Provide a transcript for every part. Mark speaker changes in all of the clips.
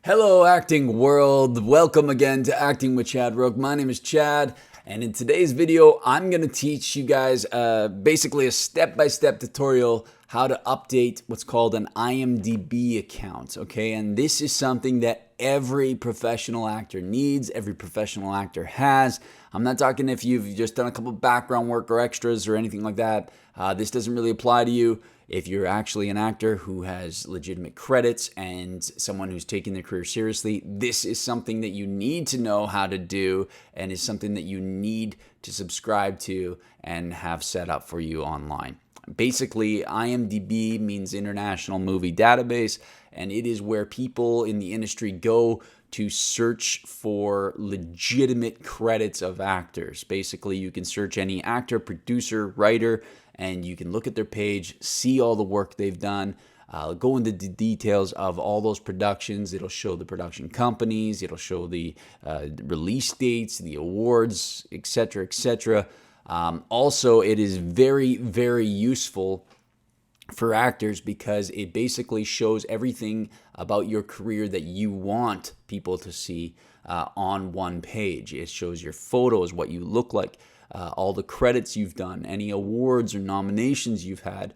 Speaker 1: Hello, acting world. Welcome again to Acting with Chad Rook. My name is Chad, and in today's video, I'm going to teach you guys basically a step-by-step tutorial how to update what's called an IMDb account, okay? And this is something that every professional actor needs, every professional actor has. I'm not talking if you've just done a couple background work or extras or anything like that. This doesn't really apply to you. If you're actually an actor who has legitimate credits and someone who's taking their career seriously, this is something that you need to know how to do and is something that you need to subscribe to and have set up for you online. Basically, IMDb means International Movie Database, and it is where people in the industry go to search for legitimate credits of actors. Basically, you can search any actor, producer, writer, and you can look at their page, see all the work they've done, go into the details of all those productions. It'll show the production companies, it'll show the release dates, the awards, etc., etc. Also, it is very, very useful for actors because it basically shows everything about your career that you want people to see on one page. It shows your photos, what you look like, all the credits you've done, any awards or nominations you've had,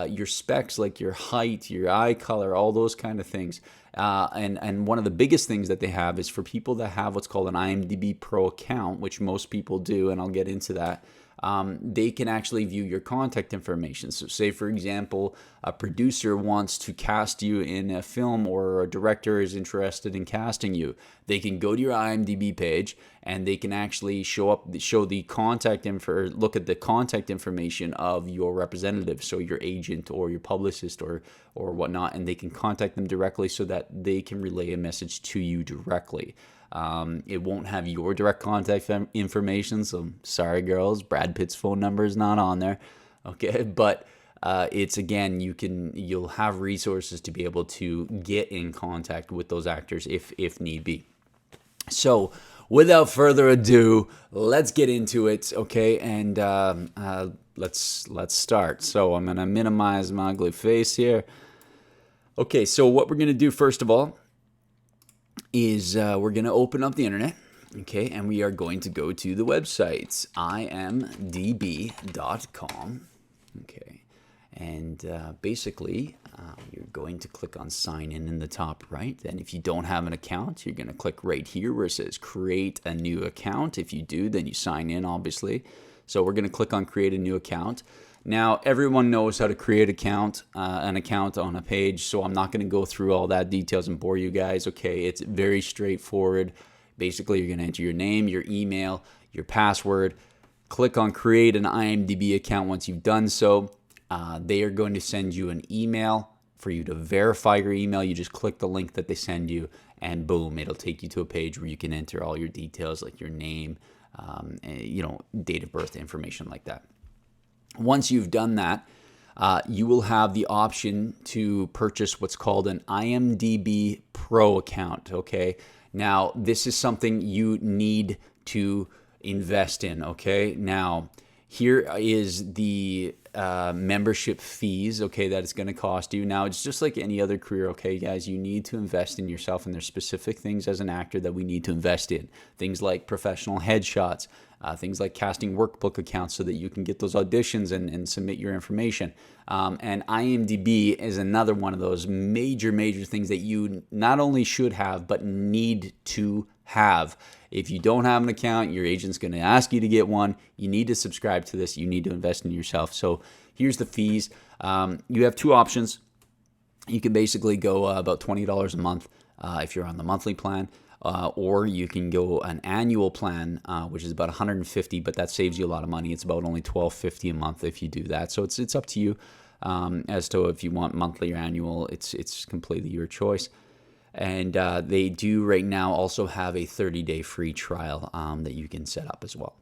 Speaker 1: your specs like your height, your eye color, all those kind of things. And one of the biggest things that they have is for people that have what's called an IMDb Pro account, which most people do, and I'll get into that. They can actually view your contact information. So say, for example, a producer wants to cast you in a film or a director is interested in casting you. They can go to your IMDb page and they can actually show the contact info, look at the contact information of your representative, so your agent or your publicist or whatnot, and they can contact them directly so that they can relay a message to you directly. It won't have your direct contact information, so sorry girls, Brad Pitt's phone number is not on there, okay? But it's, again, you'll have resources to be able to get in contact with those actors if need be. So without further ado, let's get into it, okay? And let's start. So I'm gonna minimize my ugly face here. Okay, so what we're gonna do first of all is we're going to open up the internet, okay, and we are going to go to the website, imdb.com, okay, and basically you're going to click on sign in the top right. Then if you don't have an account, you're going to click right here where it says create a new account. If you do, then you sign in, obviously. So we're going to click on create a new account. Now, everyone knows how to create an account on a page, so I'm not going to go through all that details and bore you guys, okay? It's very straightforward. Basically, you're going to enter your name, your email, your password, click on create an IMDb account. Once you've done so, they are going to send you an email. For you to verify your email, you just click the link that they send you, and boom, it'll take you to a page where you can enter all your details, like your name, date of birth, information like that. Once you've done that, you will have the option to purchase what's called an IMDb Pro account, okay? Now, this is something you need to invest in, okay? Now, here is the membership fees, okay, that it's going to cost you. Now, it's just like any other career, okay, guys? You need to invest in yourself, and there's specific things as an actor that we need to invest in. Things like professional headshots, things like casting workbook accounts so that you can get those auditions and submit your information. And IMDb is another one of those major things that you not only should have, but need to have. If you don't have an account, your agent's going to ask you to get one. You need to subscribe to this. You need to invest in yourself. So here's the fees. You have two options. You can basically go about $20 a month if you're on the monthly plan. Or you can go an annual plan, which is about $150, but that saves you a lot of money. It's about only $12.50 a month if you do that. So it's up to you as to if you want monthly or annual. It's completely your choice. And they do right now also have a 30-day free trial that you can set up as well.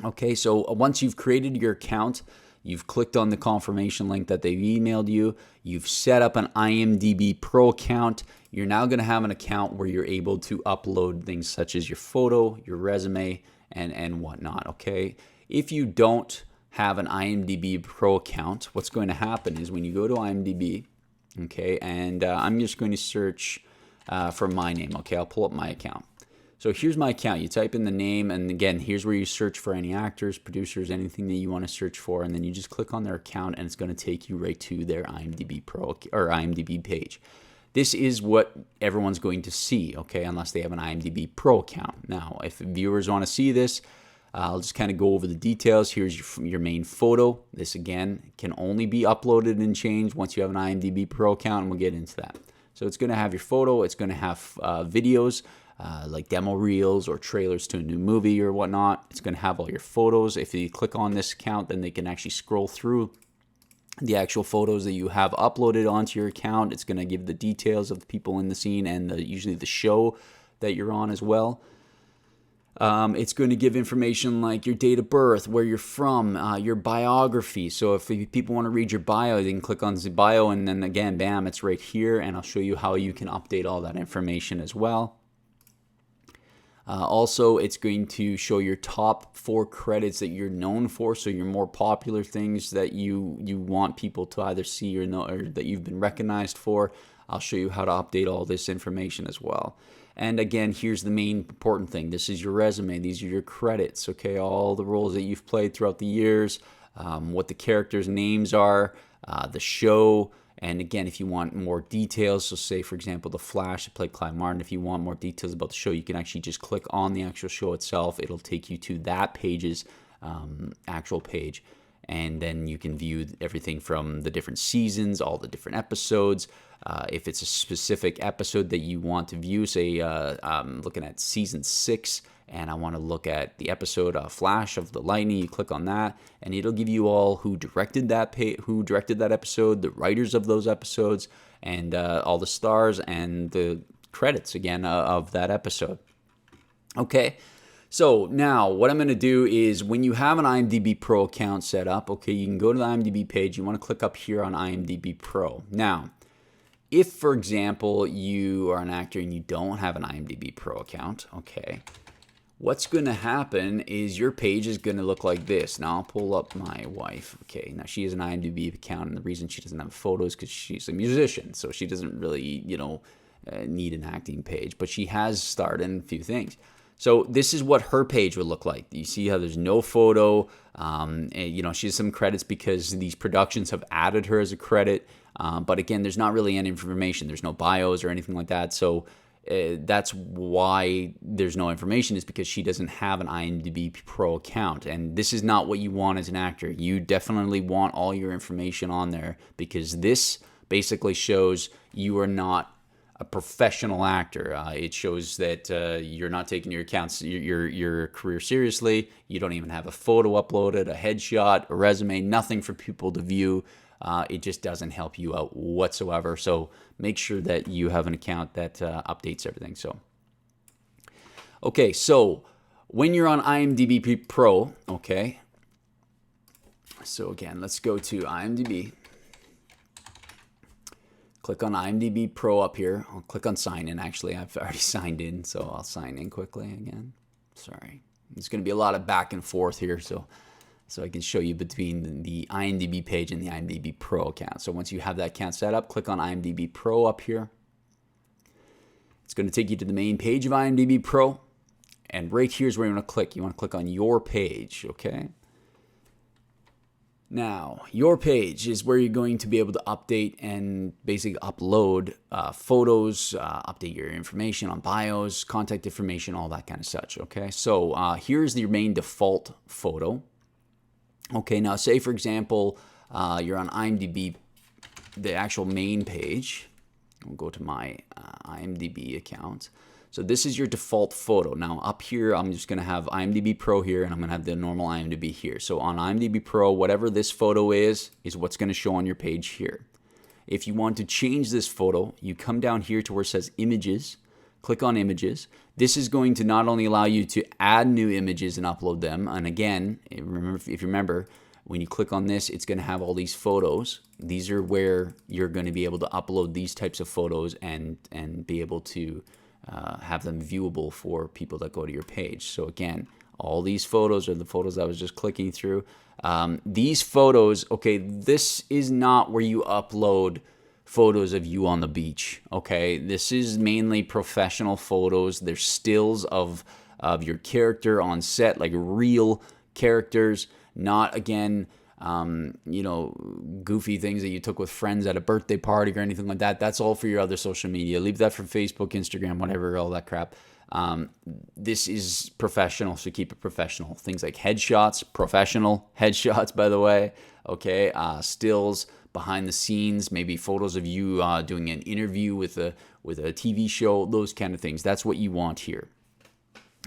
Speaker 1: Okay, so once you've created your account, you've clicked on the confirmation link that they've emailed you, you've set up an IMDb Pro account, you're now going to have an account where you're able to upload things such as your photo, your resume, and whatnot, okay? If you don't have an IMDb Pro account, what's going to happen is when you go to IMDb, okay, and I'm just going to search for my name. Okay, I'll pull up my account. So here's my account. You type in the name, and again, here's where you search for any actors, producers, anything that you want to search for, and then you just click on their account, and it's going to take you right to their IMDb Pro or IMDb page. This is what everyone's going to see, okay, unless they have an IMDb Pro account. Now, if viewers want to see this, I'll just kind of go over the details. Here's your main photo. This, again, can only be uploaded and changed once you have an IMDb Pro account, and we'll get into that. So it's going to have your photo. It's going to have videos, like demo reels or trailers to a new movie or whatnot. It's going to have all your photos. If you click on this account, then they can actually scroll through the actual photos that you have uploaded onto your account. It's going to give the details of the people in the scene and usually the show that you're on as well. It's going to give information like your date of birth, where you're from, your biography. So if people want to read your bio, they can click on the bio, and then again, bam, it's right here, and I'll show you how you can update all that information as well. Also, it's going to show your top 4 credits that you're known for, so your more popular things that you want people to either see or know, or that you've been recognized for. I'll show you how to update all this information as well. And again, here's the main important thing. This is your resume. These are your credits, okay? All the roles that you've played throughout the years, what the characters' names are, the show. And again, if you want more details, so say, for example, The Flash, I played Clive Martin. If you want more details about the show, you can actually just click on the actual show itself. It'll take you to that page's actual page. And then you can view everything from the different seasons, all the different episodes. If it's a specific episode that you want to view, say I'm looking at season 6 and I want to look at the episode Flash of the Lightning, you click on that and it'll give you all who directed that episode, the writers of those episodes, and all the stars and the credits again of that episode. Okay. So now what I'm going to do is when you have an IMDb Pro account set up, okay, you can go to the IMDb page. You want to click up here on IMDb Pro. Now, if, for example, you are an actor and you don't have an IMDb Pro account, okay, what's going to happen is your page is going to look like this. Now, I'll pull up my wife. Okay, now she has an IMDb account, and the reason she doesn't have photos is because she's a musician, so she doesn't really, need an acting page, but she has starred in a few things. So this is what her page would look like. You see how there's no photo. She has some credits because these productions have added her as a credit. But again, there's not really any information. There's no bios or anything like that. So that's why there's no information, is because she doesn't have an IMDb Pro account. And this is not what you want as an actor. You definitely want all your information on there, because this basically shows you are not a professional actor. It shows that you're not taking your career seriously. You don't even have a photo uploaded, a headshot, a resume, nothing for people to view. It just doesn't help you out whatsoever. So make sure that you have an account that updates everything. Okay, so when you're on IMDb Pro, okay, so again, let's go to IMDb. Click on IMDb Pro up here. I'll click on sign in. Actually, I've already signed in, so I'll sign in quickly again. Sorry. There's going to be a lot of back and forth here, so I can show you between the IMDb page and the IMDb Pro account. So once you have that account set up, click on IMDb Pro up here. It's going to take you to the main page of IMDb Pro, and right here is where you want to click. You want to click on your page, okay? Now, your page is where you're going to be able to update and basically upload photos, update your information on bios, contact information, all that kind of such, okay? So here's your main default photo. Okay, now say, for example, you're on IMDb, the actual main page. We'll go to my IMDb account. So this is your default photo. Now up here, I'm just going to have IMDb Pro here, and I'm going to have the normal IMDb here. So on IMDb Pro, whatever this photo is what's going to show on your page here. If you want to change this photo, you come down here to where it says Images, click on Images. This is going to not only allow you to add new images and upload them, and again, if you remember, when you click on this, it's going to have all these photos. These are where you're going to be able to upload these types of photos and be able to have them viewable for people that go to your page. So again, all these photos are the photos I was just clicking through. These photos, okay, this is not where you upload photos of you on the beach. Okay, this is mainly professional photos. They're stills of your character on set, like real characters, not again, goofy things that you took with friends at a birthday party or anything like that. That's all for your other social media. Leave that for Facebook, Instagram, whatever, all that crap. This is professional, so keep it professional. Things like headshots, professional headshots, by the way. Okay, stills, behind the scenes, maybe photos of you doing an interview with a TV show, those kind of things. That's what you want here.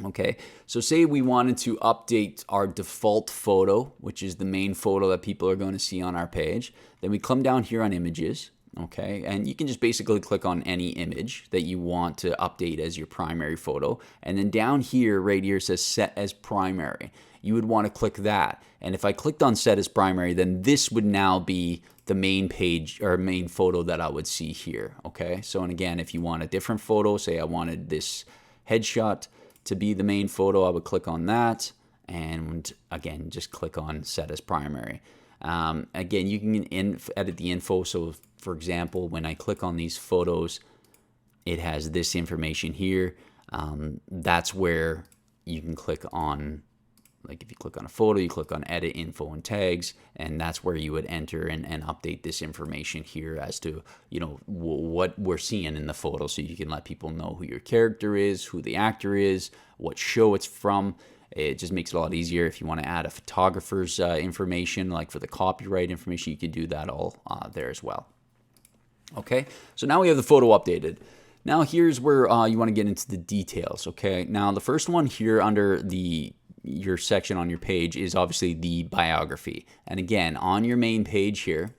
Speaker 1: Okay, so say we wanted to update our default photo, which is the main photo that people are going to see on our page. Then we come down here on images, okay, and you can just basically click on any image that you want to update as your primary photo. And then down here, right here, says set as primary. You would want to click that. And if I clicked on set as primary, then this would now be the main page or main photo that I would see here, okay? So, and again, if you want a different photo, say I wanted this headshot to be the main photo, I would click on that, and again, just click on set as primary. Again, you can edit the info. So for example, when I click on these photos, it has this information here. That's where you can click on, like if you click on a photo, you click on edit info and tags, and that's where you would enter and update this information here as to, what we're seeing in the photo, so you can let people know who your character is, who the actor is, what show it's from. It just makes it a lot easier. If you want to add a photographer's information, like for the copyright information, you can do that all there as well. Okay, so now we have the photo updated. Now here's where you want to get into the details. Okay, now the first one here under your section on your page is obviously the biography. And again, on your main page here,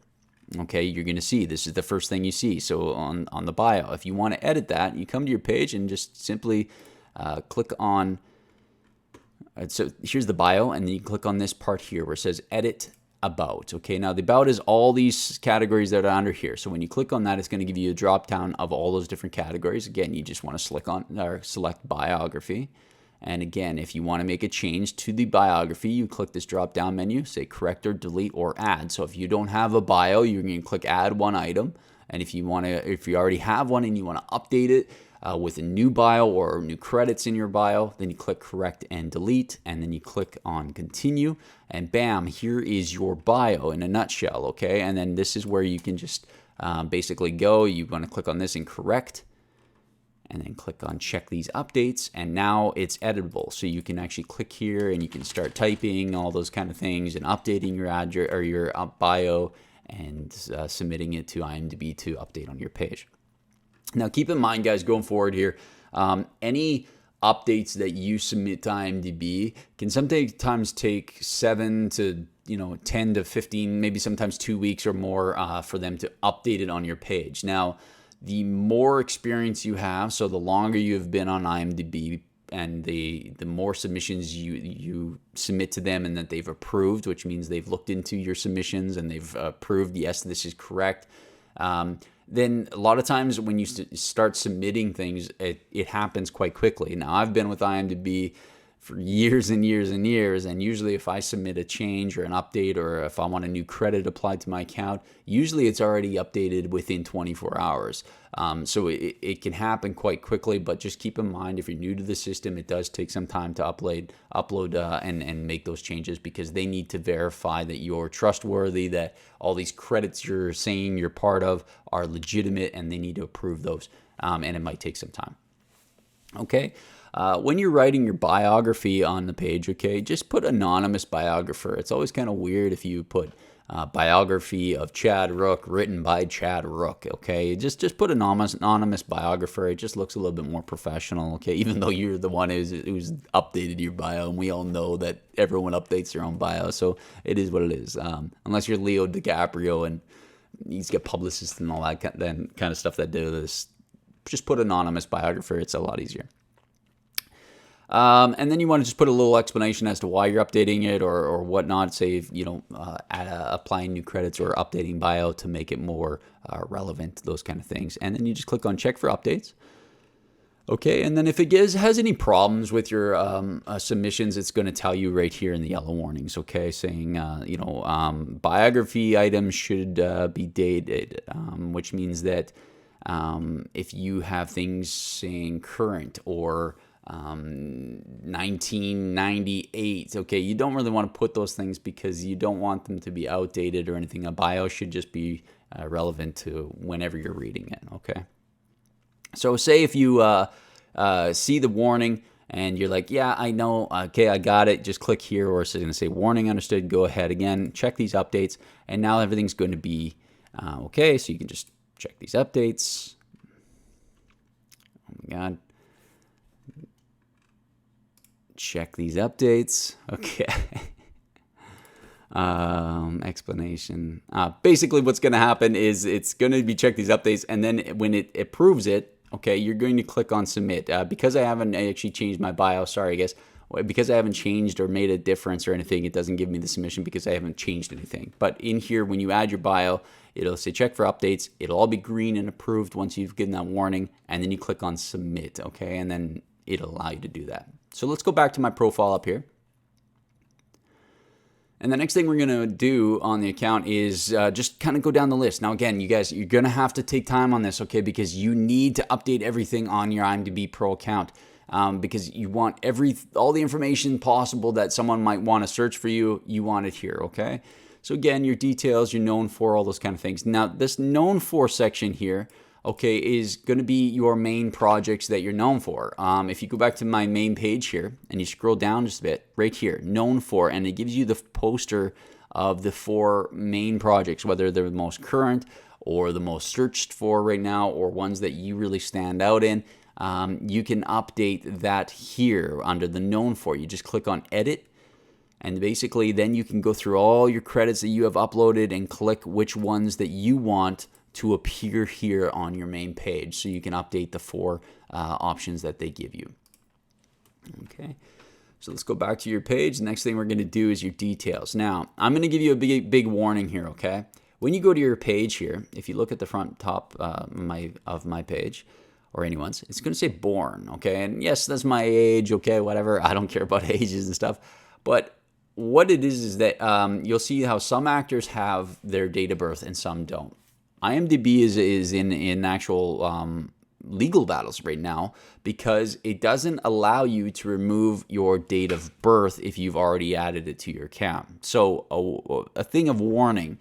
Speaker 1: okay, you're going to see this is the first thing you see. So on the bio, if you want to edit that, you come to your page and just simply click on, so here's the bio, and then you click on this part here where it says edit about. Okay, now the about is all these categories that are under here. So when you click on that, it's going to give you a drop down of all those different categories. Again, you just want to select biography. And again, if you want to make a change to the biography, you click this drop down menu, say correct or delete or add. So if you don't have a bio, you're going to click add one item. And if you already have one and you want to update it with a new bio or new credits in your bio, then you click correct and delete, and then you click on continue, and bam, here is your bio in a nutshell. Okay, and then this is where you can just basically go. You want to click on this and correct, and then click on check these updates, and now it's editable. So you can actually click here and you can start typing all those kind of things and updating your address or your bio and submitting it to IMDb to update on your page. Now keep in mind, guys, going forward here, any updates that you submit to IMDb can sometimes take 7 to 10 to 15, maybe sometimes 2 weeks or more for them to update it on your page. Now, the more experience you have, so the longer you have been on IMDb and the more submissions you submit to them and that they've approved, which means they've looked into your submissions and they've approved, yes, this is correct, then a lot of times when you start submitting things, it happens quite quickly. Now, I've been with IMDb for years and years and years, and usually if I submit a change or an update, or if I want a new credit applied to my account, usually it's already updated within 24 hours. So it can happen quite quickly, but just keep in mind, if you're new to the system, it does take some time to upload and make those changes, because they need to verify that you're trustworthy, that all these credits you're saying you're part of are legitimate, and they need to approve those, and it might take some time. Okay. When you're writing your biography on the page, okay, just put anonymous biographer. It's always kind of weird if you put biography of Chad Rook written by Chad Rook, okay? Just put anonymous biographer. It just looks a little bit more professional, okay? Even though you're the one who's updated your bio, and we all know that everyone updates their own bio, so it is what it is. Unless you're Leo DiCaprio and he's got publicists and all that kind of stuff that do this, just put anonymous biographer. It's a lot easier. And then you want to just put a little explanation as to why you're updating it or whatnot. Say, applying new credits or updating bio to make it more relevant, those kind of things. And then you just click on check for updates. Okay, and then if it has any problems with your submissions, it's going to tell you right here in the yellow warnings, okay, saying, biography items should be dated, which means that if you have things saying current or 1998, okay, you don't really want to put those things because you don't want them to be outdated or anything. A bio should just be relevant to whenever you're reading it, okay? So say if you see the warning and you're like, yeah, I know, okay, I got it, just click here, or it's going to say warning understood, go ahead again, check these updates, and now everything's going to be okay, so you can just check these updates. Oh my God. Check these updates, okay. Explanation. Basically what's going to happen is it's going to be check these updates, and then when it approves it, okay, you're going to click on submit. Because I haven't actually changed my bio, sorry, I guess, because I haven't changed or made a difference or anything, it doesn't give me the submission because I haven't changed anything. But in here, when you add your bio, it'll say check for updates. It'll all be green and approved once you've given that warning, and then you click on submit, okay, and then it'll allow you to do that. So let's go back to my profile up here. And the next thing we're going to do on the account is just kind of go down the list. Now, again, you guys, you're going to have to take time on this, okay, because you need to update everything on your IMDb Pro account because you want all the information possible that someone might want to search for you, you want it here, okay? So again, your details, you're known for, all those kind of things. Now, this known for section here, okay, is going to be your main projects that you're known for. If you go back to my main page here and you scroll down just a bit, right here, known for, and it gives you the poster of the 4 main projects, whether they're the most current or the most searched for right now or ones that you really stand out in. You can update that here under the known for. You just click on edit, and basically then you can go through all your credits that you have uploaded and click which ones that you want to appear here on your main page, so you can update the 4 options that they give you. Okay, so let's go back to your page. The next thing we're going to do is your details. Now, I'm going to give you a big warning here, okay? When you go to your page here, if you look at the front top of my page, or anyone's, it's going to say born, okay? And yes, that's my age, okay, whatever. I don't care about ages and stuff. But what it is that you'll see how some actors have their date of birth and some don't. IMDb is in actual legal battles right now because it doesn't allow you to remove your date of birth if you've already added it to your account. So a thing of warning,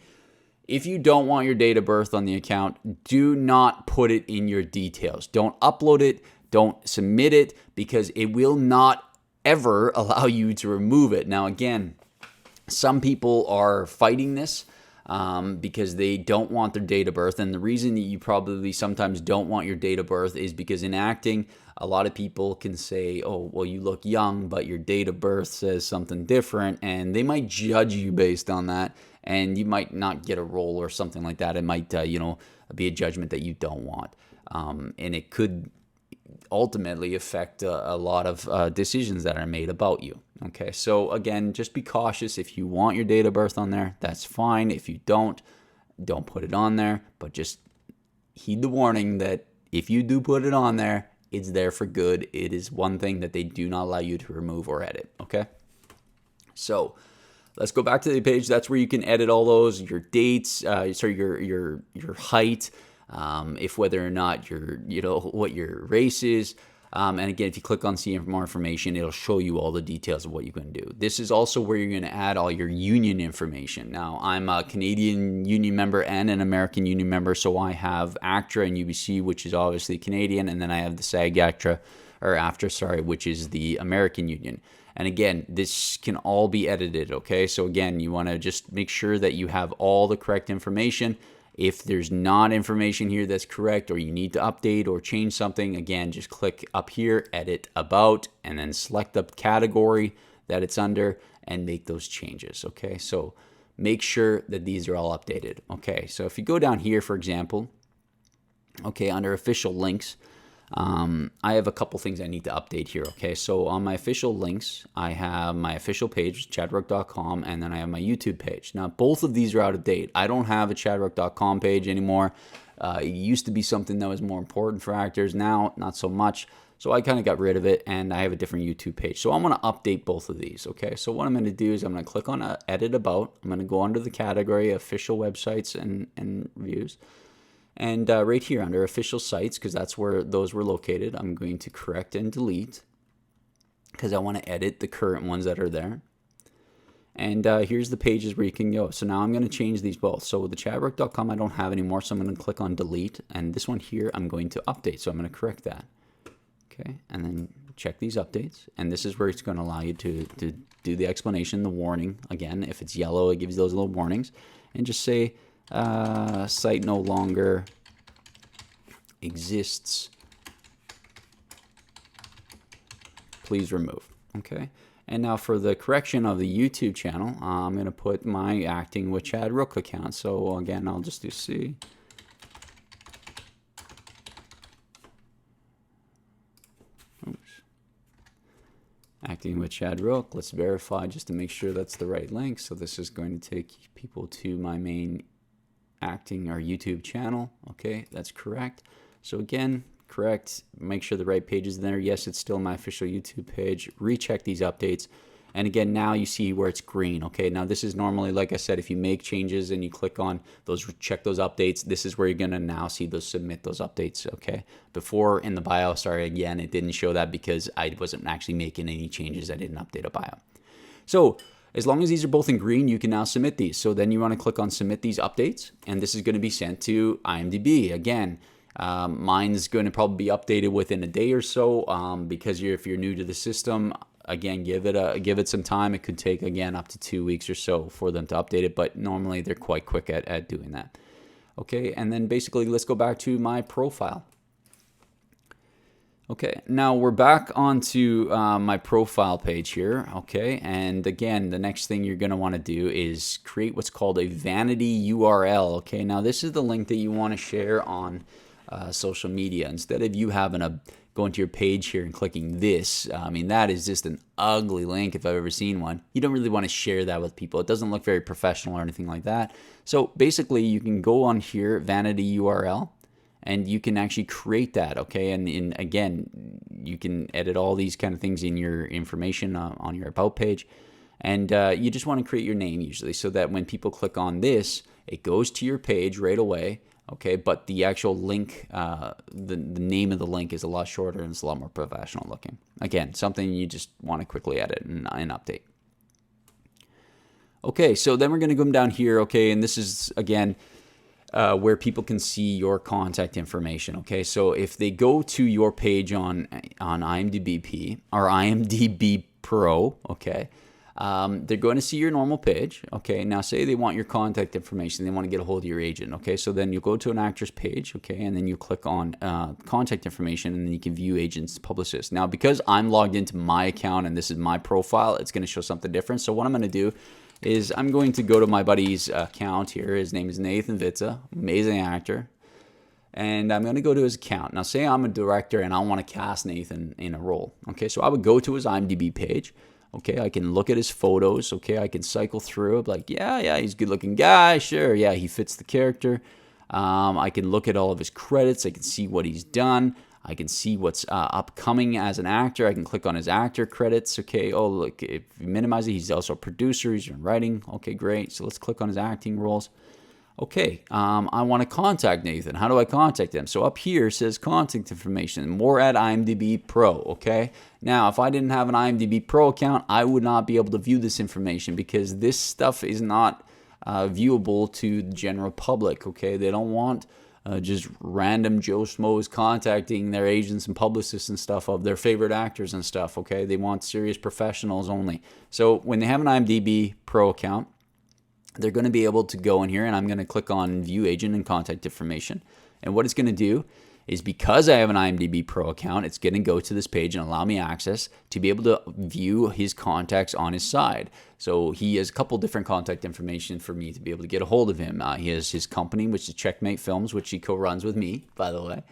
Speaker 1: if you don't want your date of birth on the account, do not put it in your details. Don't upload it, don't submit it, because it will not ever allow you to remove it. Now again, some people are fighting this because they don't want their date of birth. And the reason that you probably sometimes don't want your date of birth is because in acting, a lot of people can say, oh, well, you look young, but your date of birth says something different. And they might judge you based on that. And you might not get a role or something like that. It might, be a judgment that you don't want. And it could ultimately affect a lot of decisions that are made about you. Okay, so again, just be cautious. If you want your date of birth on there, that's fine. If you don't put it on there, but just heed the warning that if you do put it on there, it's there for good. It is one thing that they do not allow you to remove or edit, okay? So let's go back to the page. That's where you can edit all those, your dates, your height, if whether or not what your race is. And again, if you click on see more information, it'll show you all the details of what you can do. This is also where you're going to add all your union information. Now, I'm a Canadian union member and an American union member, so I have ACTRA and UBC, which is obviously Canadian, and then I have the AFTRA, which is the American union. And again, this can all be edited, okay? So again, you want to just make sure that you have all the correct information. If there's not information here that's correct, or you need to update or change something, again, just click up here, edit about, and then select the category that it's under and make those changes, okay? So make sure that these are all updated, okay? So if you go down here, for example, okay, under official links, I have a couple things I need to update here, okay? So on my official links, I have my official page, chadrook.com, and then I have my YouTube page. Now, both of these are out of date. I don't have a chadrook.com page anymore. It used to be something that was more important for actors. Now, not so much. So I kind of got rid of it, and I have a different YouTube page. So I'm going to update both of these, okay? So what I'm going to do is I'm going to click on Edit About. I'm going to go under the category Official Websites and Reviews. And right here under Official Sites, because that's where those were located, I'm going to correct and delete because I want to edit the current ones that are there. And here's the pages where you can go. So now I'm going to change these both. So the chatrook.com I don't have anymore, so I'm going to click on delete. And this one here I'm going to update, so I'm going to correct that. Okay, and then check these updates. And this is where it's going to allow you to do the explanation, the warning. Again, if it's yellow, it gives you those little warnings. And just say, site no longer exists. Please remove. Okay. And now for the correction of the YouTube channel, I'm going to put my Acting with Chad Rook account. So again, I'll just do C. Oops. Acting with Chad Rook. Let's verify just to make sure that's the right link. So this is going to take people to my main acting or YouTube channel. Okay, that's correct. So again, correct, make sure the right page is there. Yes, it's still my official YouTube page. Recheck these updates. And again, now you see where it's green. Okay, now this is normally, like I said, if you make changes and you click on those, check those updates, this is where you're gonna now see those submit those updates, okay? Before in the bio, sorry, again, it didn't show that because I wasn't actually making any changes. I didn't update a bio. So as long as these are both in green, you can now submit these. So then you wanna click on submit these updates, and this is gonna be sent to IMDb. Again, mine's going to probably be updated within a day or so because if you're new to the system, again, give it some time. It could take, again, up to 2 weeks or so for them to update it, but normally they're quite quick at doing that. Okay, and then basically let's go back to my profile. Okay, now we're back onto my profile page here, okay, and again, the next thing you're going to want to do is create what's called a vanity URL, okay? Now this is the link that you want to share on social media. Instead of you having to go into your page here and clicking this, I mean, that is just an ugly link if I've ever seen one. You don't really want to share that with people. It doesn't look very professional or anything like that. So basically you can go on here, vanity URL, and you can actually create that, okay? And again, you can edit all these kind of things in your information on your About page. And you just want to create your name usually so that when people click on this, it goes to your page right away. Okay, but the actual link, the name of the link is a lot shorter and it's a lot more professional looking. Again, something you just want to quickly edit and update. Okay, so then we're going to come down here, okay, and this is, again, where people can see your contact information, okay? So if they go to your page on IMDb or IMDb Pro, okay, they're going to see your normal page, okay? Now say they want your contact information, they want to get a hold of your agent, okay? So then you go to an actor's page, okay, and then you click on contact information, and then you can view agents, publicists. Now because I'm logged into my account and this is my profile, it's going to show something different. So what I'm going to do is I'm going to go to my buddy's account here. His name is Nathan Vitza, amazing actor. And I'm going to go to his account. Now say I'm a director and I want to cast Nathan in a role, okay? So I would go to his IMDb page. Okay, I can look at his photos. Okay, I can cycle through. Like, yeah, he's a good-looking guy. Sure, yeah, he fits the character. I can look at all of his credits. I can see what he's done. I can see what's upcoming as an actor. I can click on his actor credits. Okay, oh, look, if you minimize it, he's also a producer. He's in writing. Okay, great. So let's click on his acting roles. Okay, I want to contact Nathan. How do I contact him? So up here says contact information, more at IMDb Pro, okay? Now, if I didn't have an IMDb Pro account, I would not be able to view this information because this stuff is not viewable to the general public, okay? They don't want just random Joe Schmoes contacting their agents and publicists and stuff of their favorite actors and stuff, okay? They want serious professionals only. So when they have an IMDb Pro account, they're going to be able to go in here, and I'm going to click on View Agent and Contact Information. And what it's going to do is, because I have an IMDb Pro account, it's going to go to this page and allow me access to be able to view his contacts on his side. So he has a couple different contact information for me to be able to get a hold of him. He has his company, which is Checkmate Films, which he co-runs with me, by the way.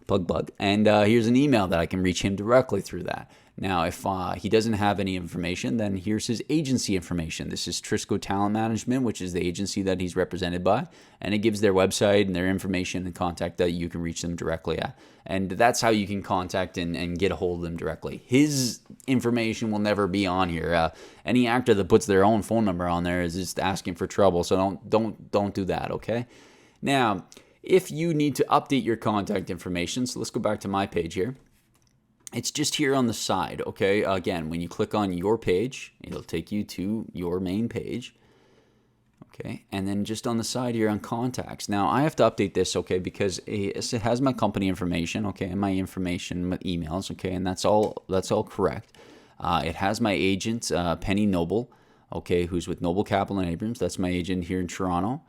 Speaker 1: Plug. And here's an email that I can reach him directly through that. Now, if he doesn't have any information, then here's his agency information. This is Trisco Talent Management, which is the agency that he's represented by, and it gives their website and their information and contact that you can reach them directly at. And that's how you can contact and get a hold of them directly. His information will never be on here. Any actor that puts their own phone number on there is just asking for trouble, so don't do that, okay? Now, if you need to update your contact information, so let's go back to my page here. It's just here on the side, okay? Again, when you click on your page, it'll take you to your main page, okay? And then just on the side here on contacts. Now, I have to update this, okay, because it has my company information, okay, and my information, my emails, okay, and that's all correct. It has my agent, Penny Noble, okay, who's with Noble Capital and Abrams. That's my agent here in Toronto.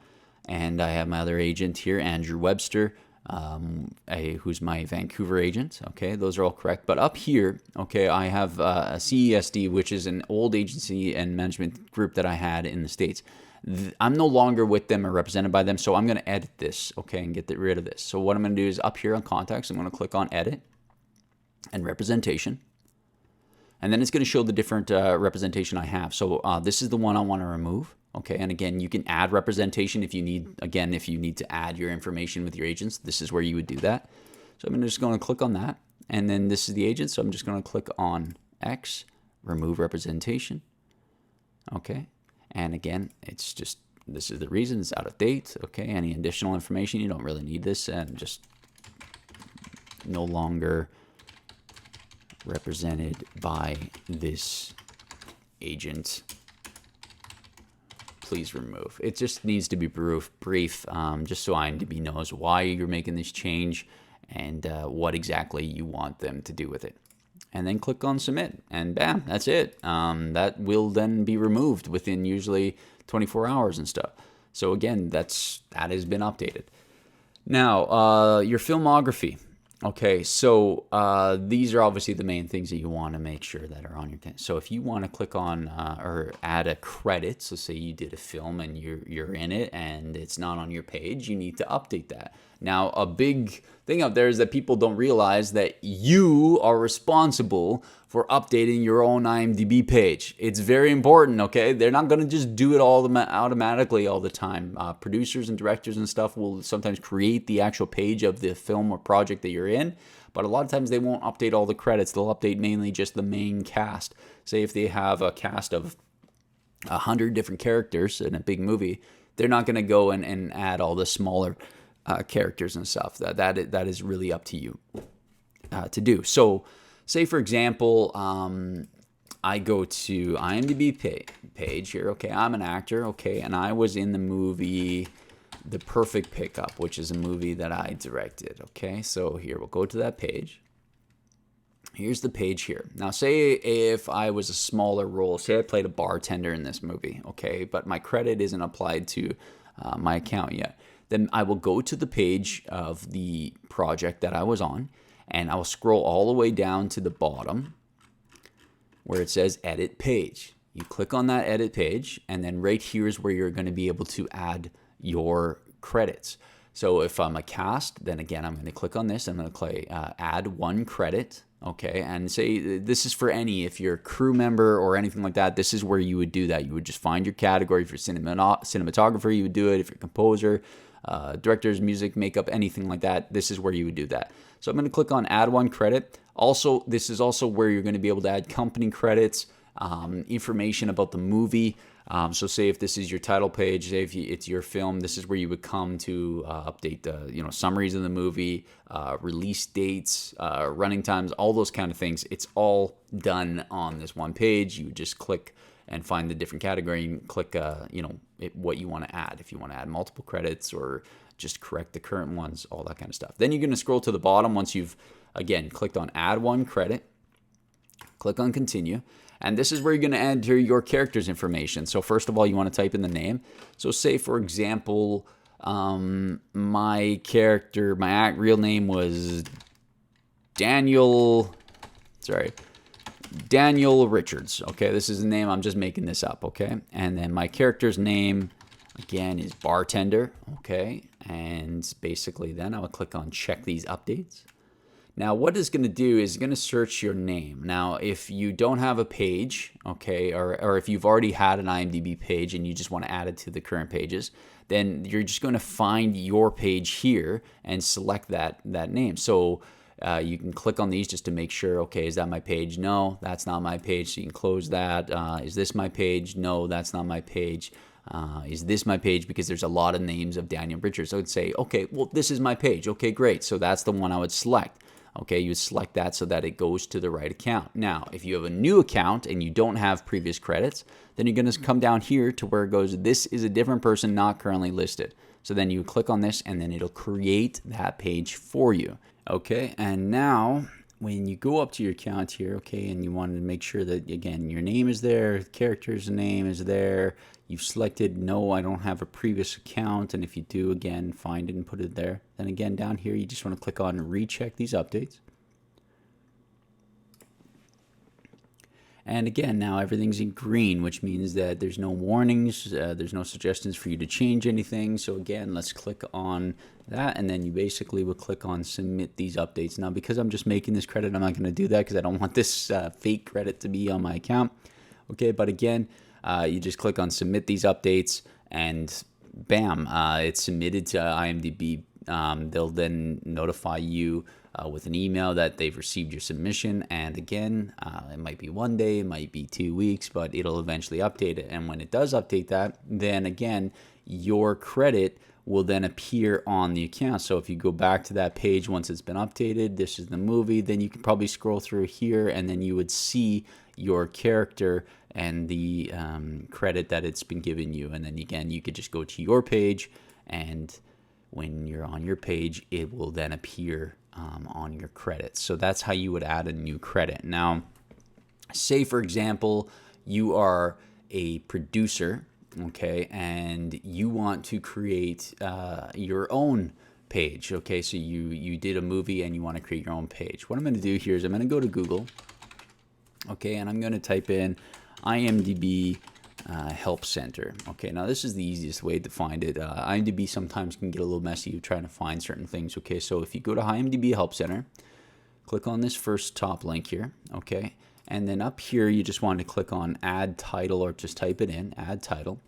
Speaker 1: And I have my other agent here, Andrew Webster, who's my Vancouver agent. Okay, those are all correct. But up here, okay, I have a CESD, which is an old agency and management group that I had in the States. I'm no longer with them or represented by them, so I'm going to edit this, okay, and get rid of this. So what I'm going to do is up here on contacts, I'm going to click on edit and representation. And then it's going to show the different representation I have. So this is the one I want to remove. Okay, and again, you can add representation if you need, if you need to add your information with your agents, this is where you would do that. So I'm just going to click on that, and then this is the agent, so I'm just going to click on X, remove representation. Okay, and again, it's just, this is the reason, it's out of date. Okay, any additional information, you don't really need this, and just no longer represented by this agent. Please remove. It just needs to be brief, just so IMDb knows why you're making this change and what exactly you want them to do with it. And then click on submit, and bam, that's it. That will then be removed within usually 24 hours and stuff. So again, that has been updated. Now, your filmography. Okay, so these are obviously the main things that you want to make sure that are on your thing. So if you want to click on or add a credit, so say you did a film and you're in it and it's not on your page, you need to update that. Now, a big thing out there is that people don't realize that you are responsible for updating your own IMDb page. It's very important, okay? They're not going to just do it all automatically all the time. Producers and directors and stuff will sometimes create the actual page of the film or project that you're in, but a lot of times they won't update all the credits. They'll update mainly just the main cast. Say if they have a cast of 100 different characters in a big movie, they're not going to go and add all the smaller characters and stuff. That is really up to you to do. So say for example, I go to IMDb page here. Okay, I'm an actor. Okay, and I was in the movie The Perfect Pickup, which is a movie that I directed. Okay, so here we'll go to that page. Here's the page here. Now, say if I was a smaller role, say I played a bartender in this movie, okay, but my credit isn't applied to my account yet. Then I will go to the page of the project that I was on, and I will scroll all the way down to the bottom where it says Edit Page. You click on that Edit Page, and then right here is where you're going to be able to add your credits. So if I'm a cast, then again, I'm going to click on this. I'm going to click Add One Credit. Okay, and say this is for any, if you're a crew member or anything like that, this is where you would do that. You would just find your category. If you're cinematographer, you would do it. If you're a composer, directors, music, makeup, anything like that, this is where you would do that. So I'm going to click on Add One Credit. Also, this is also where you're going to be able to add company credits, information about the movie. So say if this is your title page, say if it's your film, this is where you would come to update the summaries of the movie, release dates, running times, all those kind of things. It's all done on this one page. You would just click and find the different category and click what you want to add. If you want to add multiple credits or just correct the current ones, all that kind of stuff. Then you're going to scroll to the bottom once you've again clicked on Add One Credit. Click on Continue. And this is where you're going to enter your character's information. So first of all, you want to type in the name. So say, for example, my character, my real name was Daniel Richards. Okay, this is the name. I'm just making this up, okay? And then my character's name, again, is Bartender, okay? And basically then I would click on Check These Updates. Now, what it's going to do is going to search your name. Now, if you don't have a page, okay, or if you've already had an IMDb page and you just want to add it to the current pages, then you're just going to find your page here and select that name. So you can click on these just to make sure, okay, is that my page? No, that's not my page. So you can close that. Is this my page? No, that's not my page. Is this my page? Because there's a lot of names of Daniel Richards. So I would say, okay, well, this is my page. Okay, great. So that's the one I would select. Okay, you would select that so that it goes to the right account. Now, if you have a new account and you don't have previous credits, then you're going to come down here to where it goes, this is a different person not currently listed. So then you click on this and then it'll create that page for you. Okay, and now when you go up to your account here, okay, and you want to make sure that, again, your name is there, character's name is there, you've selected no, I don't have a previous account, and if you do, again, find it and put it there. Then again, down here, you just want to click on recheck these updates. And again, now everything's in green, which means that there's no warnings, there's no suggestions for you to change anything. So again, let's click on that, and then you basically will click on submit these updates. Now, because I'm just making this credit, I'm not going to do that because I don't want this fake credit to be on my account. Okay, but again, you just click on submit these updates, and bam, it's submitted to IMDb. They'll then notify you with an email that they've received your submission, and again, it might be 1 day, it might be 2 weeks, but it'll eventually update it. And when it does update that, then again, your credit will then appear on the account. So if you go back to that page once it's been updated, this is the movie, then you can probably scroll through here and then you would see your character and the credit that it's been given you. And then again, you could just go to your page, and when you're on your page, it will then appear on your credits. So that's how you would add a new credit. Now, say for example, you are a producer, okay, and you want to create your own page, okay, so you did a movie and you want to create your own page. What I'm going to do here is I'm going to go to Google, okay, and I'm going to type in IMDb Help Center. Okay, now this is the easiest way to find it. IMDb sometimes can get a little messy trying to find certain things. Okay, so if you go to IMDb Help Center, click on this first top link here, okay, and then up here you just want to click on add title, or just type it in, add title,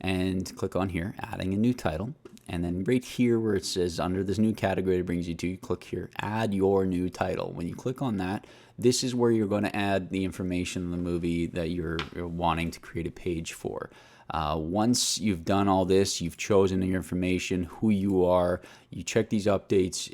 Speaker 1: and click on here, adding a new title. And then right here where it says under this new category it brings you to, you click here, add your new title. When you click on that, this is where you're going to add the information of the movie that you're wanting to create a page for. Once you've done all this, you've chosen your information, who you are, you check these updates.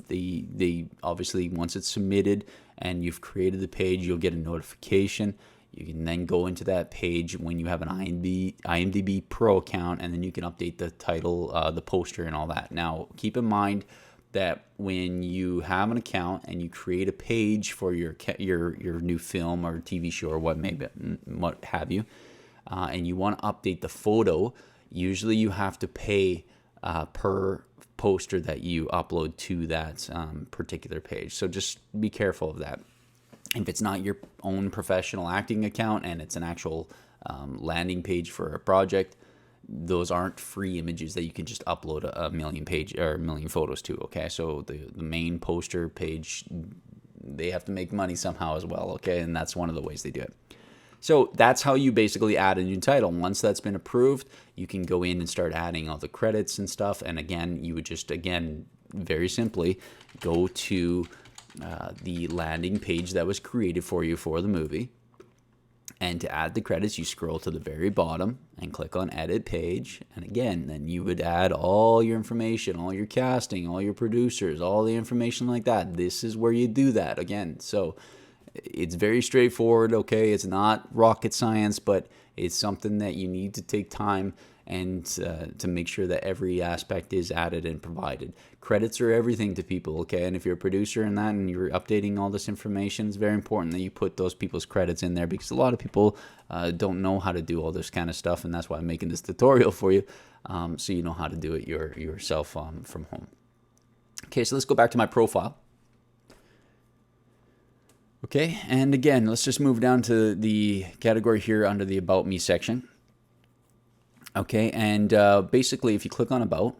Speaker 1: They obviously, once it's submitted and you've created the page, you'll get a notification. You can then go into that page when you have an IMDb Pro account, and then you can update the title, the poster, and all that. Now, keep in mind that when you have an account and you create a page for your new film or TV show or what have you, and you want to update the photo, usually you have to pay per poster that you upload to that particular page. So just be careful of that. If it's not your own professional acting account and it's an actual landing page for a project, those aren't free images that you can just upload a million photos to. Okay, so the main poster page, they have to make money somehow as well. Okay, and that's one of the ways they do it. So that's how you basically add a new title. Once that's been approved, you can go in and start adding all the credits and stuff. And again, you would just, again, very simply go to the landing page that was created for you for the movie, and to add the credits you scroll to the very bottom and click on edit page, and again then you would add all your information, all your casting, all your producers, all the information like that. This is where you do that again. So it's very straightforward, okay, it's not rocket science, but it's something that you need to take time and to make sure that every aspect is added and provided. Credits are everything to people, okay? And if you're a producer in that and you're updating all this information, it's very important that you put those people's credits in there, because a lot of people don't know how to do all this kind of stuff, and that's why I'm making this tutorial for you, so you know how to do it yourself from home. Okay, so let's go back to my profile. Okay, and again, let's just move down to the category here under the About Me section. Okay, and basically if you click on About,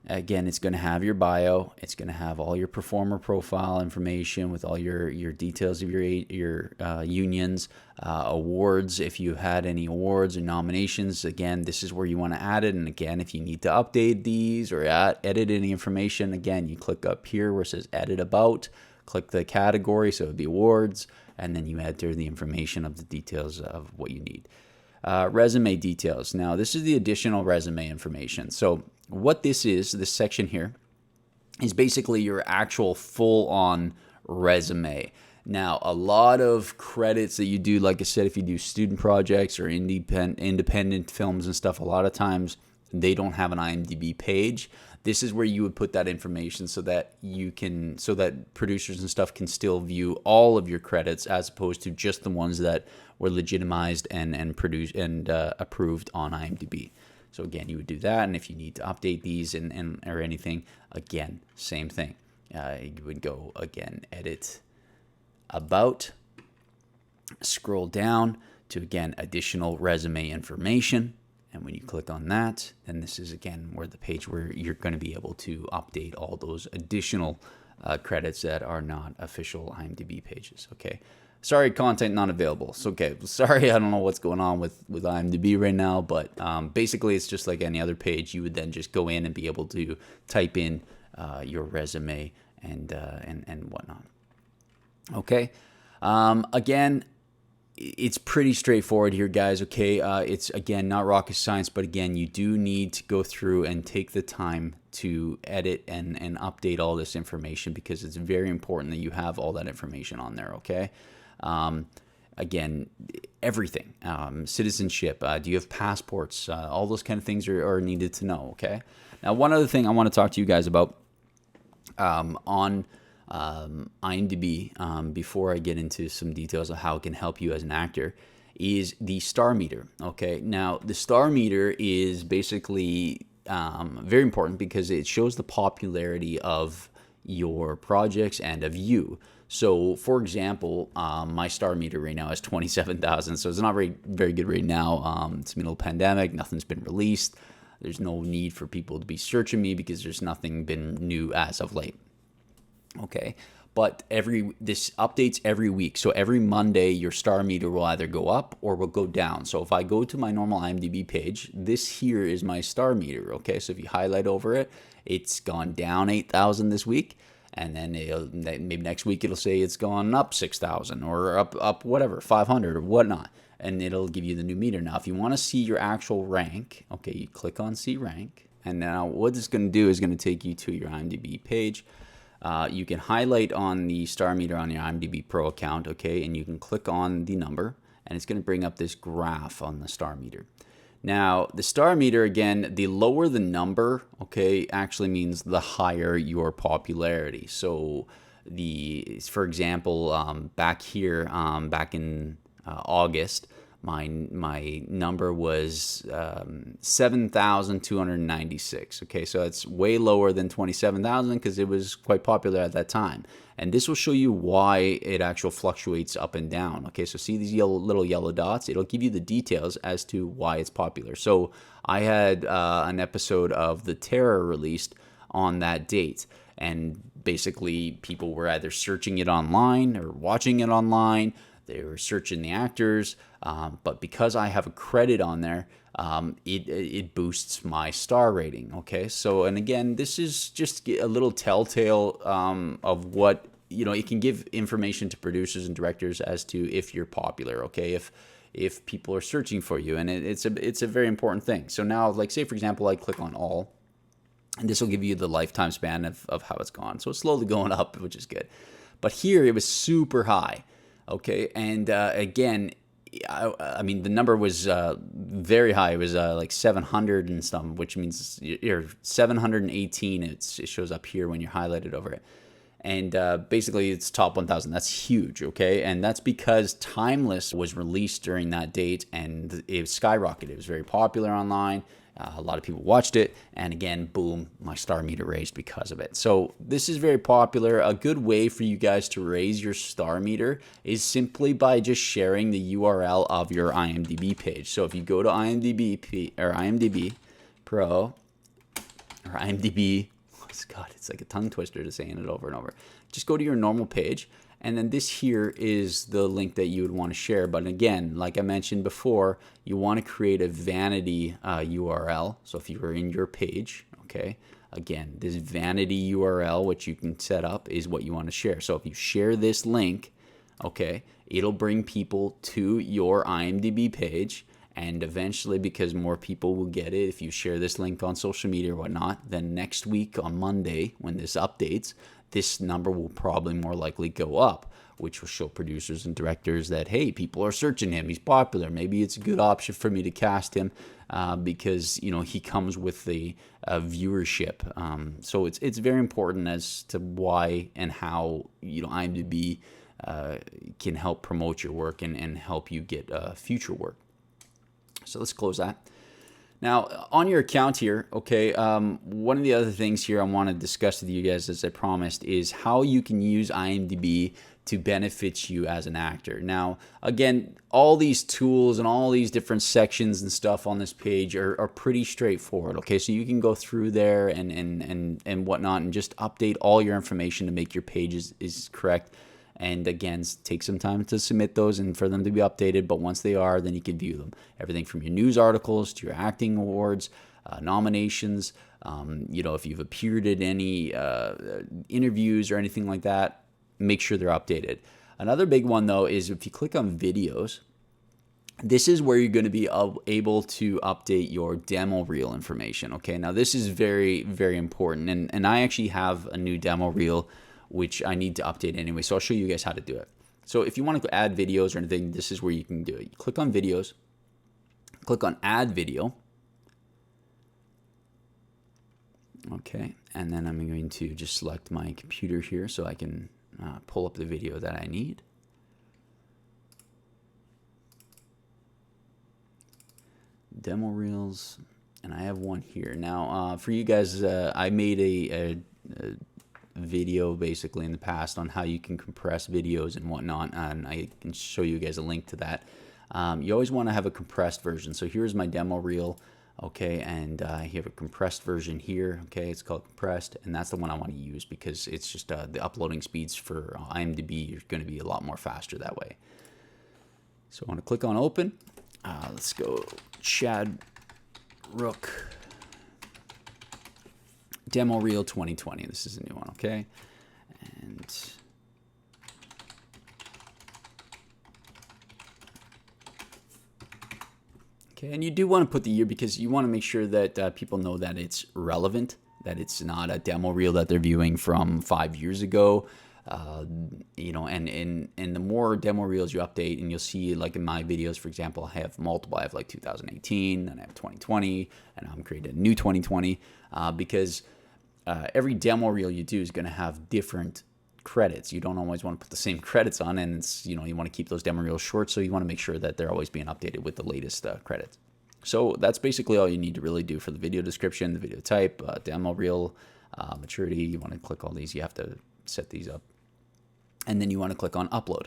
Speaker 1: Again, it's going to have your bio. It's going to have all your performer profile information with all your details of your unions, awards. If you had any awards or nominations, again, this is where you want to add it. And again, if you need to update these or edit any information, again, you click up here where it says Edit About. Click the category, so it would be awards, and then you enter the information of the details of what you need. Resume details. Now, this is the additional resume information. So what this section here, is basically your actual full-on resume. Now, a lot of credits that you do, like I said, if you do student projects or independent films and stuff, a lot of times they don't have an IMDb page. This is where you would put that information so that producers and stuff can still view all of your credits as opposed to just the ones that were legitimized and produced and approved on IMDb. So again, you would do that, and if you need to update these or anything, again, same thing. You would go again, Edit About, scroll down to again additional resume information. And when you click on that, then this is again where the page where you're going to be able to update all those additional credits that are not official IMDb pages. Okay. Sorry, content not available. So, okay, sorry, I don't know what's going on with IMDb right now, but basically it's just like any other page. You would then just go in and be able to type in your resume and whatnot. Okay. Again, it's pretty straightforward here, guys. Okay, it's again not rocket science, but again, you do need to go through and take the time to edit and update all this information because it's very important that you have all that information on there. Okay. Again, everything, citizenship, do you have passports, all those kind of things are needed to know. Okay. Now, one other thing I want to talk to you guys about on IMDb, before I get into some details of how it can help you as an actor, is the star meter. Okay. Now, the star meter is basically very important because it shows the popularity of your projects and of you. So, for example, my star meter right now is 27,000. So it's not very good right now. It's middle of the pandemic. Nothing's been released. There's no need for people to be searching me because there's nothing been new as of late. Okay. But this updates every week. So every Monday, your star meter will either go up or will go down. So if I go to my normal IMDb page, this here is my star meter. Okay. So if you highlight over it, it's gone down 8,000 this week. And then maybe next week it'll say it's gone up 6,000 or up whatever, 500 or whatnot. And it'll give you the new meter. Now, if you want to see your actual rank, okay, you click on See Rank. And now what it's going to do is going to take you to your IMDb page. You can highlight on the star meter on your IMDb Pro account, okay, and you can click on the number, and it's going to bring up this graph on the star meter. Now, the star meter, again, the lower the number, okay, actually means the higher your popularity. So, for example, back here, back in August, my number was 7,296. Okay, so it's way lower than 27,000 because it was quite popular at that time. And this will show you why it actually fluctuates up and down. Okay, so see these little yellow dots? It'll give you the details as to why it's popular. So I had an episode of The Terror released on that date. And basically people were either searching it online or watching it online. They were searching the actors, but because I have a credit on there, it boosts my star rating. Okay, so and again, this is just a little telltale of what it can give information to producers and directors as to if you're popular. Okay, if people are searching for you, and it's a very important thing. So now, like say for example, I click on all, and this will give you the lifetime span of how it's gone. So it's slowly going up, which is good. But here it was super high. Okay, and again, I mean, the number was very high. It was like 700 and some, which means you're 718. It shows up here when you're highlighted over it. And basically, it's top 1,000. That's huge, okay? And that's because Timeless was released during that date, and it skyrocketed. It was very popular online. A lot of people watched it, and again, boom, my star meter raised because of it. So this is very popular. A good way for you guys to raise your star meter is simply by just sharing the URL of your IMDb page. So if you go to IMDb Pro or IMDb. God, it's like a tongue twister to saying it over and over. Just go to your normal page, and then this here is the link that you would want to share. But again, like I mentioned before, you want to create a vanity URL. So if you were in your page, okay, again, this vanity URL, which you can set up, is what you want to share. So if you share this link, okay, it'll bring people to your IMDb page. And eventually, because more people will get it, if you share this link on social media or whatnot, then next week on Monday, when this updates, this number will probably more likely go up, which will show producers and directors that, hey, people are searching him. He's popular. Maybe it's a good option for me to cast him because, you know, he comes with the viewership. So it's very important as to why and how, you know, IMDb can help promote your work and help you get future work. So let's close that. Now, on your account here, okay, one of the other things here I want to discuss with you guys, as I promised, is how you can use IMDb to benefit you as an actor. Now, again, all these tools and all these different sections and stuff on this page are pretty straightforward, okay? So you can go through there and whatnot and just update all your information to make your page is correct. And again, take some time to submit those and for them to be updated. But once they are, then you can view them. Everything from your news articles to your acting awards, nominations. You know, if you've appeared at any interviews or anything like that, make sure they're updated. Another big one, though, is if you click on videos, this is where you're going to be able to update your demo reel information. Okay, now this is very, very important. And I actually have a new demo reel which I need to update anyway. So I'll show you guys how to do it. So if you want to add videos or anything, this is where you can do it. You click on videos, click on add video. Okay, and then I'm going to just select my computer here so I can pull up the video that I need. Demo reels, and I have one here. Now, for you guys, I made a video basically in the past on how you can compress videos and whatnot, and I can show you guys a link to that. You always want to have a compressed version. So here's my demo reel, okay, and you have a compressed version here, okay, it's called compressed, and that's the one I want to use because it's just the uploading speeds for IMDb are going to be a lot more faster that way. So I want to click on open. Let's go Chad Rook Demo Reel 2020. This is a new one, okay? And okay, and you do want to put the year because you want to make sure that people know that it's relevant, that it's not a demo reel that they're viewing from 5 years ago. You know, and the more demo reels you update, and you'll see, like in my videos, for example, I have multiple. I have like 2018, and I have 2020, and I'm creating a new 2020 because every demo reel you do is going to have different credits. You don't always want to put the same credits on, and it's, you know, you want to keep those demo reels short, so you want to make sure that they're always being updated with the latest credits. So that's basically all you need to really do for the video description, the video type, demo reel, maturity. You want to click all these. You have to set these up. And then you want to click on upload.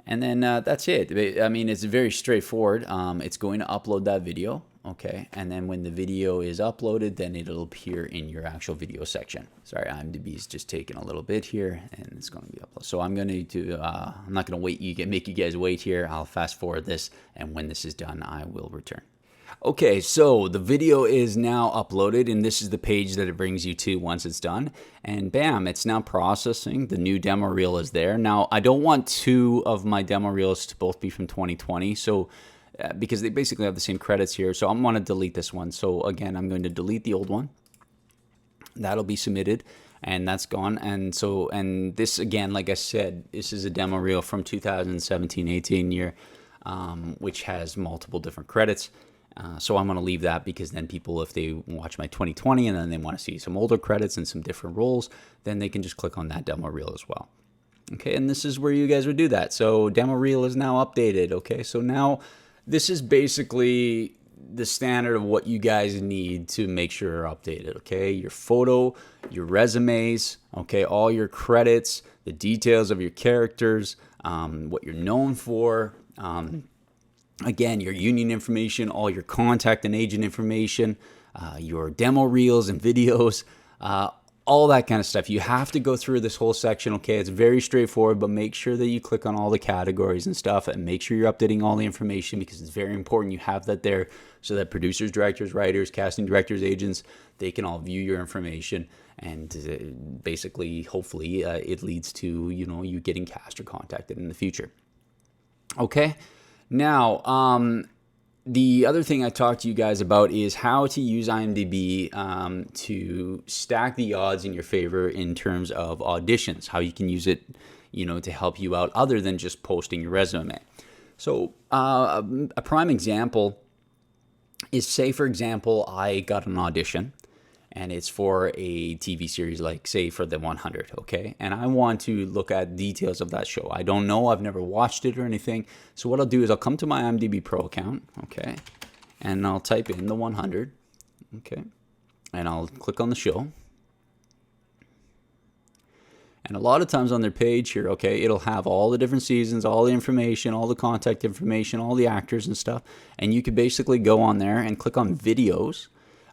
Speaker 1: And then that's it. I mean, it's very straightforward. It's going to upload that video, okay? And then when the video is uploaded, then it'll appear in your actual video section. Sorry, IMDb is just taking a little bit here, and it's going to be uploaded. So I'm going to I'm not going to make you guys wait here. I'll fast forward this, and when this is done, I will return. Okay, so the video is now uploaded, and this is the page that it brings you to once it's done. And bam, it's now processing. The new demo reel is there. Now, I don't want two of my demo reels to both be from 2020, so because they basically have the same credits here. So I'm going to delete this one. So again, I'm going to delete the old one. That'll be submitted, and that's gone. And so, and this again, like I said, this is a demo reel from 2017-18 year, which has multiple different credits. So I'm going to leave that because then people, if they watch my 2020 and then they want to see some older credits and some different roles, then they can just click on that demo reel as well. Okay, and this is where you guys would do that. So demo reel is now updated. Okay, so now this is basically the standard of what you guys need to make sure you're updated. Okay, your photo, your resumes, okay, all your credits, the details of your characters, what you're known for. Again, your union information, all your contact and agent information, your demo reels and videos, all that kind of stuff. You have to go through this whole section, okay? It's very straightforward, but make sure that you click on all the categories and stuff, and make sure you're updating all the information, because it's very important you have that there so that producers, directors, writers, casting directors, agents, they can all view your information, and basically, hopefully, it leads to, you getting cast or contacted in the future. Okay? Now, the other thing I talked to you guys about is how to use IMDb to stack the odds in your favor in terms of auditions, how you can use it, to help you out other than just posting your resume. So a prime example is, say, for example, I got an audition, and it's for a TV series, like, say, for The 100, okay? And I want to look at details of that show. I don't know. I've never watched it or anything. So what I'll do is I'll come to my IMDb Pro account, okay? And I'll type in The 100, okay? And I'll click on the show. And a lot of times on their page here, okay, it'll have all the different seasons, all the information, all the contact information, all the actors and stuff. And you could basically go on there and click on videos.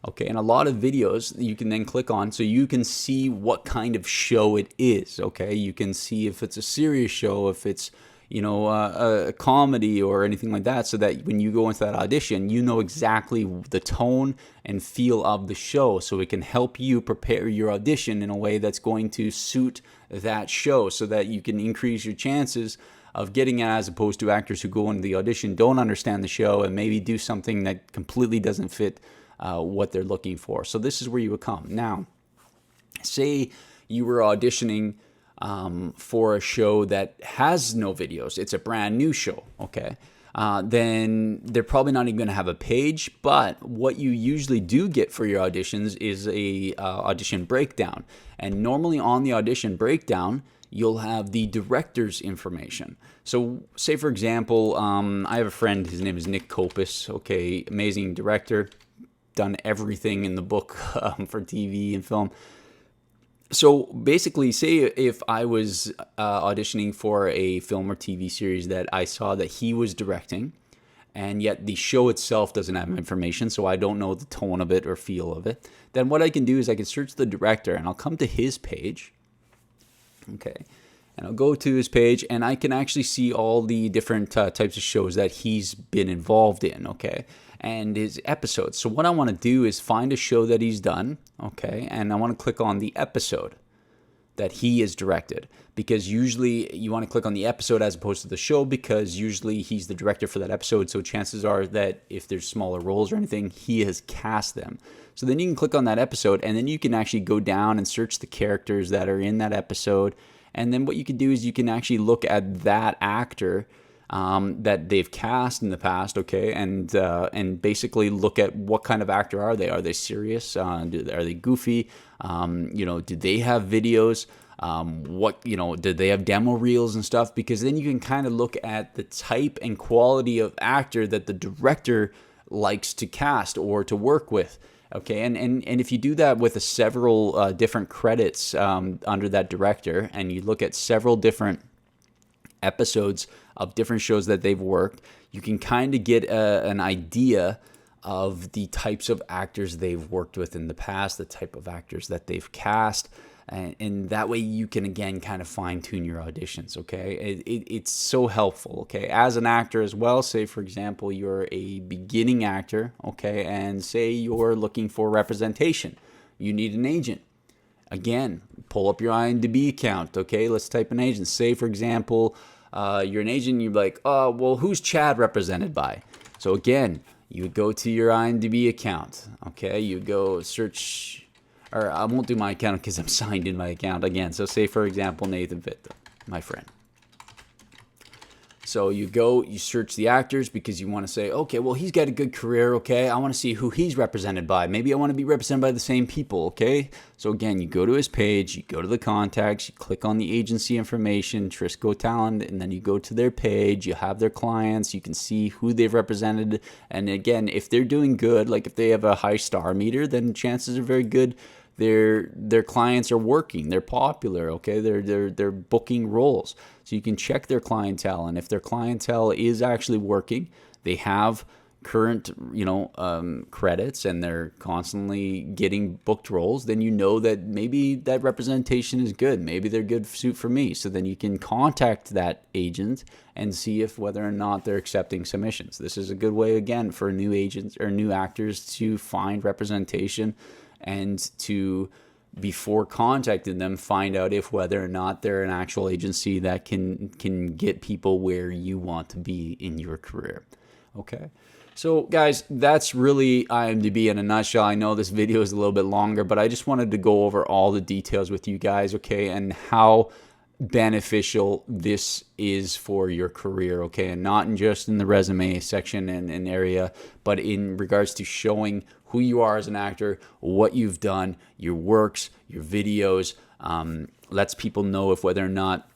Speaker 1: Okay, and a lot of videos you can then click on, so you can see what kind of show it is. Okay, you can see if it's a serious show, if it's a comedy or anything like that, so that when you go into that audition, you know exactly the tone and feel of the show, so it can help you prepare your audition in a way that's going to suit that show, so that you can increase your chances of getting it, as opposed to actors who go into the audition, don't understand the show, and maybe do something that completely doesn't fit what they're looking for. So this is where you would come. Now, say you were auditioning for a show that has no videos. It's a brand new show, okay? Then they're probably not even going to have a page, but what you usually do get for your auditions is a audition breakdown. And normally on the audition breakdown, you'll have the director's information. So say, for example, I have a friend, his name is Nick Kopis, okay, amazing director, done everything in the book for TV and film. So basically, say if I was auditioning for a film or TV series that I saw that he was directing, and yet the show itself doesn't have information, so I don't know the tone of it or feel of it, then what I can do is I can search the director, and I'll come to his page, okay, and I'll go to his page, and I can actually see all the different types of shows that he's been involved in, okay, and his episodes. So what I want to do is find a show that he's done, okay, and I want to click on the episode that he has directed, because usually you want to click on the episode as opposed to the show, because usually he's the director for that episode, so chances are that if there's smaller roles or anything, he has cast them. So then you can click on that episode, and then you can actually go down and search the characters that are in that episode, and then what you can do is you can actually look at that actor that they've cast in the past, okay, and basically look at what kind of actor are they? Are they serious? Are they goofy? Do they have videos? Do they have demo reels and stuff? Because then you can kind of look at the type and quality of actor that the director likes to cast or to work with. Okay, and if you do that with several different credits under that director, and you look at several different episodes of different shows that they've worked, you can kind of get an idea of the types of actors they've worked with in the past, the type of actors that they've cast, and that way you can, again, kind of fine-tune your auditions, okay? It's so helpful, okay? As an actor as well, say, for example, you're a beginning actor, okay, and say you're looking for representation. You need an agent. Again, pull up your IMDb account, okay? Let's type an agent. Say, for example, you're an agent, and you're like, oh, well, who's Chad represented by? So again, you would go to your IMDb account, okay? You go search, or I won't do my account because I'm signed in my account again. So say, for example, Nathan Fitta, my friend. So you go, you search the actors because you want to say, okay, well, he's got a good career, okay? I want to see who he's represented by. Maybe I want to be represented by the same people, okay? So again, you go to his page, you go to the contacts, you click on the agency information, Trisco Talent, and then you go to their page, you have their clients, you can see who they've represented. And again, if they're doing good, like if they have a high star meter, then chances are very good their clients are working, they're popular, okay, they're booking roles. So you can check their clientele, and if their clientele is actually working, they have current, credits, and they're constantly getting booked roles, then you know that maybe that representation is good. Maybe they're a good suit for me. So then you can contact that agent and see if whether or not they're accepting submissions. This is a good way, again, for new agents or new actors to find representation and to, before contacting them, find out if whether or not they're an actual agency that can get people where you want to be in your career. Okay. So guys, that's really IMDb in a nutshell. I know this video is a little bit longer, but I just wanted to go over all the details with you guys, okay, and how beneficial this is for your career, okay, and not just in the resume section and area, but in regards to showing who you are as an actor, what you've done, your works, your videos, lets people know if whether or not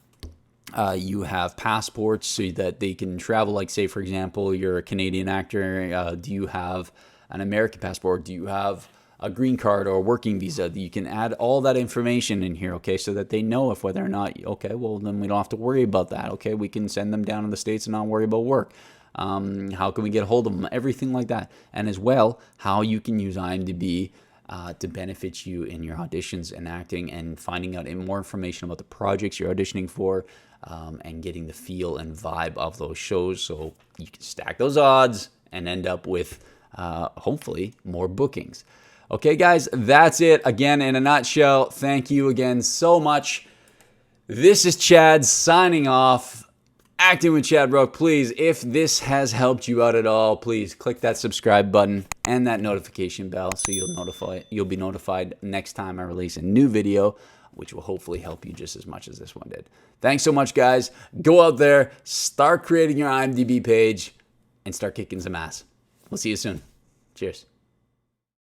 Speaker 1: you have passports so that they can travel. Like, say, for example, you're a Canadian actor. Do you have an American passport? Do you have a green card or a working visa? You can add all that information in here, okay, so that they know if whether or not, okay, well, then we don't have to worry about that, okay? We can send them down in the States and not worry about work. How can we get a hold of them? Everything like that. And as well, how you can use IMDb to benefit you in your auditions and acting, and finding out more information about the projects you're auditioning for, and getting the feel and vibe of those shows, so you can stack those odds and end up with hopefully more bookings. Okay, guys, that's it. Again, in a nutshell, thank you again so much. This is Chad signing off. Acting with Chad Rook. Please, if this has helped you out at all, please click that subscribe button and that notification bell so you'll be notified next time I release a new video, which will hopefully help you just as much as this one did. Thanks so much, guys. Go out there, start creating your IMDb page, and start kicking some ass. We'll see you soon. Cheers.